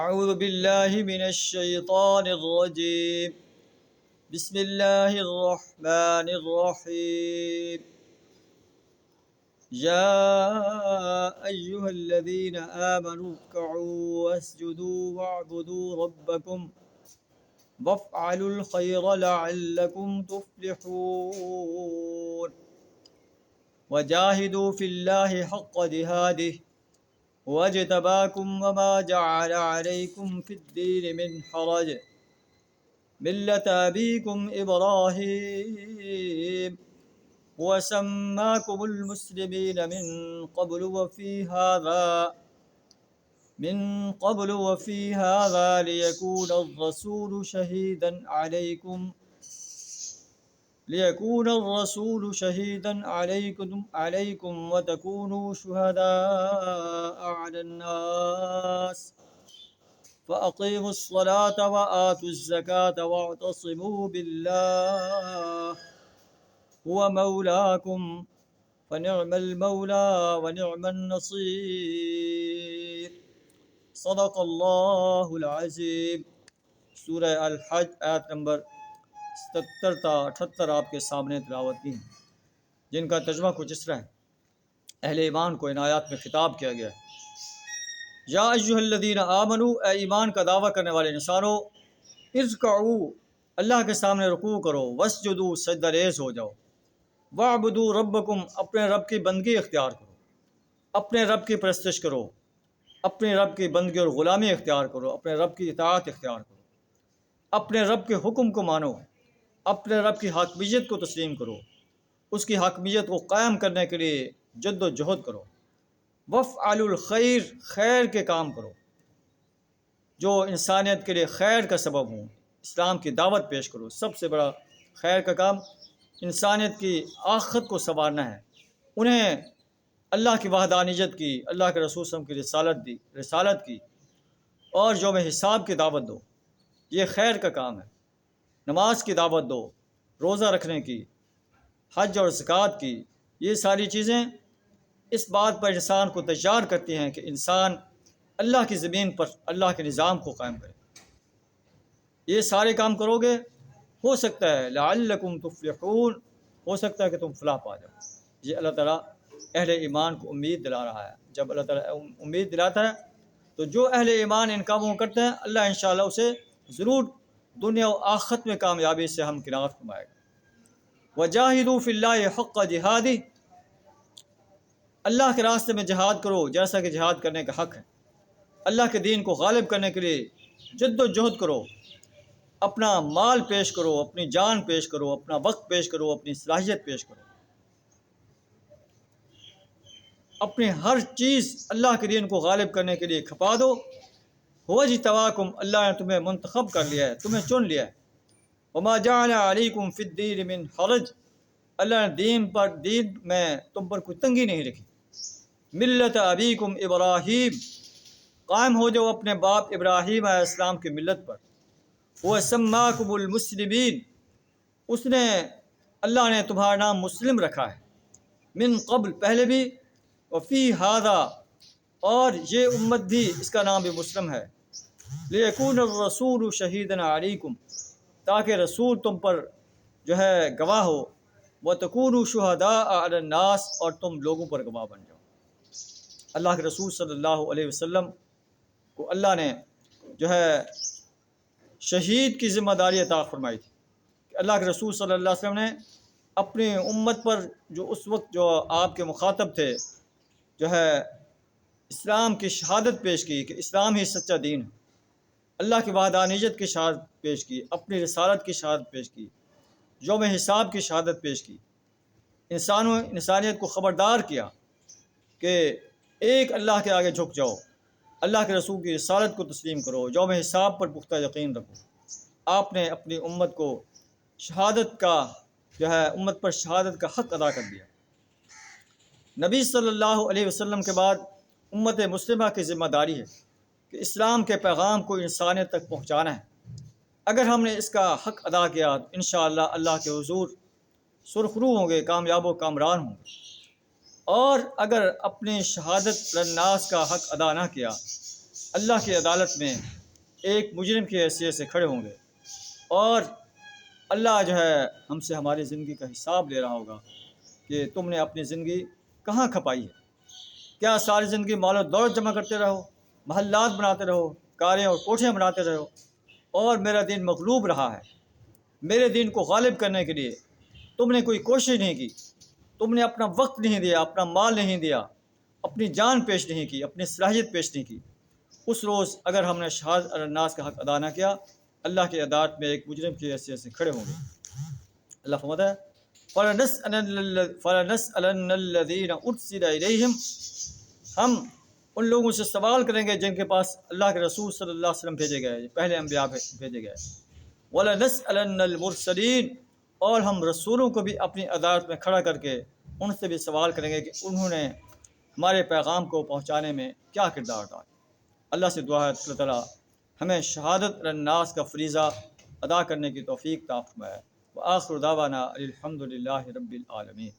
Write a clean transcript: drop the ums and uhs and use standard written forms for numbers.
اعوذ باللہ من الشیطان الرجیم بسم اللہ الرحمن الرحیم یا ایہا الذین آمنوا ارکعوا واسجدوا واعبدوا ربکم وافعلوا الخیر لعلکم تفلحون وجاہدوا فی اللہ حق جہادہ واجتباکم وما جعل علیکم فی الدین من حرج ملۃ ابیکم ابراہیم وسماکم المسلمین من قبل وفی هذا لیکون الرسول شہیدا علیکم وتکونوا شہداء علی الناس فأقیموا الصلاة وآتوا الزکاة واعتصموا باللہ هو مولاکم فنعم المولا ونعم النصیر صدق اللہ العظیم۔ سورہ الحج آیت نمبر 77 تا 78 آپ کے سامنے تلاوت کی ہیں، جن کا ترجمہ کچھ اس طرح ہے۔ اہل ایمان کو ان آیات میں خطاب کیا گیا ہے۔ یا ایھا الذین آمنوا، اے ایمان کا دعویٰ کرنے والے انسانوں، ارکعوا، اللہ کے سامنے رکوع کرو، واسجدوا، سجدہ ریز ہو جاؤ، واعبدوا ربکم، اپنے رب کی بندگی اختیار کرو، اپنے رب کی پرستش کرو، اپنے رب کی بندگی اور غلامی اختیار کرو، اپنے رب کی اطاعت اختیار کرو، اپنے رب کے حکم کو مانو، اپنے رب کی حاکمیت کو تسلیم کرو، اس کی حاکمیت کو قائم کرنے کے لیے جد و جہد کرو، وافعلوا الخیر، خیر کے کام کرو جو انسانیت کے لیے خیر کا سبب ہوں، اسلام کی دعوت پیش کرو۔ سب سے بڑا خیر کا کام انسانیت کی آخرت کو سنوارنا ہے، انہیں اللہ کی وحدانیت کی، اللہ کے رسول صلی اللہ علیہ وسلم کی رسالت کی اور یوم حساب کی دعوت دو، یہ خیر کا کام ہے۔ نماز کی دعوت دو، روزہ رکھنے کی، حج اور زکوٰۃ کی، یہ ساری چیزیں اس بات پر انسان کو تیار کرتی ہیں کہ انسان اللہ کی زمین پر اللہ کے نظام کو قائم کرے۔ یہ سارے کام کرو گے، ہو سکتا ہے لعلکم تفلحون، ہو سکتا ہے کہ تم فلاح پا جاؤ۔ یہ اللہ تعالیٰ اہل ایمان کو امید دلا رہا ہے۔ جب اللہ تعالیٰ امید دلاتا ہے تو جو اہل ایمان ان کاموں کو کرتے ہیں، اللہ انشاءاللہ اسے ضرور دنیا و آخرت میں کامیابی سے ہمکنار فرمائے گا۔ وجاہدوا فی اللہ حق جہادہ، اللہ کے راستے میں جہاد کرو جیسا کہ جہاد کرنے کا حق ہے۔ اللہ کے دین کو غالب کرنے کے لیے جد و جہد کرو، اپنا مال پیش کرو، اپنی جان پیش کرو، اپنا وقت پیش کرو، اپنی صلاحیت پیش کرو، اپنی ہر چیز اللہ کے دین کو غالب کرنے کے لیے کھپا دو۔ واجتباکم، اللہ نے تمہیں منتخب کر لیا ہے، تمہیں چن لیا ہے۔ وما جعل علیکم فی الدین من حرج، اللہ نے دین میں تم پر کوئی تنگی نہیں رکھی۔ ملۃ ابیکم ابراہیم، قائم ہو جاؤ اپنے باپ ابراہیم علیہ السلام کی ملت پر۔ وسماکم المسلمین، اس نے اللہ نے تمہارا نام مسلم رکھا ہے، من قبل، پہلے بھی، وفی ھذا، اور یہ امت بھی اس کا نام بھی مسلم ہے، لیکون الرسول شہیدا علیکم، تاکہ رسول تم پر جو ہے گواہ ہو، وتکونوا شہداء علی الناس، اور تم لوگوں پر گواہ بن جاؤ۔ اللہ کے رسول صلی اللہ علیہ وسلم کو اللہ نے جو ہے شہید کی ذمہ داری عطا فرمائی تھی کہ اللہ کے رسول صلی اللہ علیہ وسلم نے اپنی امت پر جو اس وقت جو آپ کے مخاطب تھے جو ہے اسلام کی شہادت پیش کی کہ اسلام ہی سچا دین ہے، اللہ کی وحدانیت کی شہادت پیش کی، اپنی رسالت کی شہادت پیش کی، یوم حساب کی شہادت پیش کی، انسانیت کو خبردار کیا کہ ایک اللہ کے آگے جھک جاؤ، اللہ کے رسول کی رسالت کو تسلیم کرو، یوم حساب پر پختہ یقین رکھو۔ آپ نے اپنی امت کو شہادت کا جو ہے امت پر شہادت کا حق ادا کر دیا۔ نبی صلی اللہ علیہ وسلم کے بعد امت مسلمہ کی ذمہ داری ہے کہ اسلام کے پیغام کو انسانیت تک پہنچانا ہے۔ اگر ہم نے اس کا حق ادا کیا تو انشاءاللہ اللہ کے حضور سرخرو ہوں گے، کامیاب و کامران ہوں گے۔ اور اگر اپنی شہادت للناس کا حق ادا نہ کیا اللہ کی عدالت میں ایک مجرم کی حیثیت سے کھڑے ہوں گے، اور اللہ جو ہے ہم سے ہماری زندگی کا حساب لے رہا ہوگا کہ تم نے اپنی زندگی کہاں کھپائی ہے۔ کیا ساری زندگی مال و دولت جمع کرتے رہو، محلات بناتے رہو، کاریں اور کوٹھیاں بناتے رہو، اور میرا دین مغلوب رہا ہے؟ میرے دین کو غالب کرنے کے لیے تم نے کوئی کوشش نہیں کی، تم نے اپنا وقت نہیں دیا، اپنا مال نہیں دیا، اپنی جان پیش نہیں کی، اپنی صلاحیت پیش نہیں کی۔ اس روز اگر ہم نے شہادت علی الناس کا حق ادا نہ کیا، اللہ کی عدالت میں ایک مجرم کی حیثیت سے کھڑے ہوں گے۔ اللہ فرماتا ہے فَلَنَسْأَلَنَّ الَّذِينَ أُرْسِلَ إِلَيْهِمْ، ہم ان لوگوں سے سوال کریں گے جن کے پاس اللہ کے رسول صلی اللہ علیہ وسلم بھیجے گئے، پہلے انبیاء بھیجے گئے۔ وَلَنَسْأَلَنَّ الْمُرْسَلِينَ، اور ہم رسولوں کو بھی اپنی عدالت میں کھڑا کر کے ان سے بھی سوال کریں گے کہ انہوں نے ہمارے پیغام کو پہنچانے میں کیا کردار ادا کیا۔ اللہ سے دعا ہے اللہ تعالیٰ ہمیں شہادت علی الناس کا فریضہ ادا کرنے کی توفیق عطا فرمائے۔ وآخر دعوانا الحمد للہ رب العالمین۔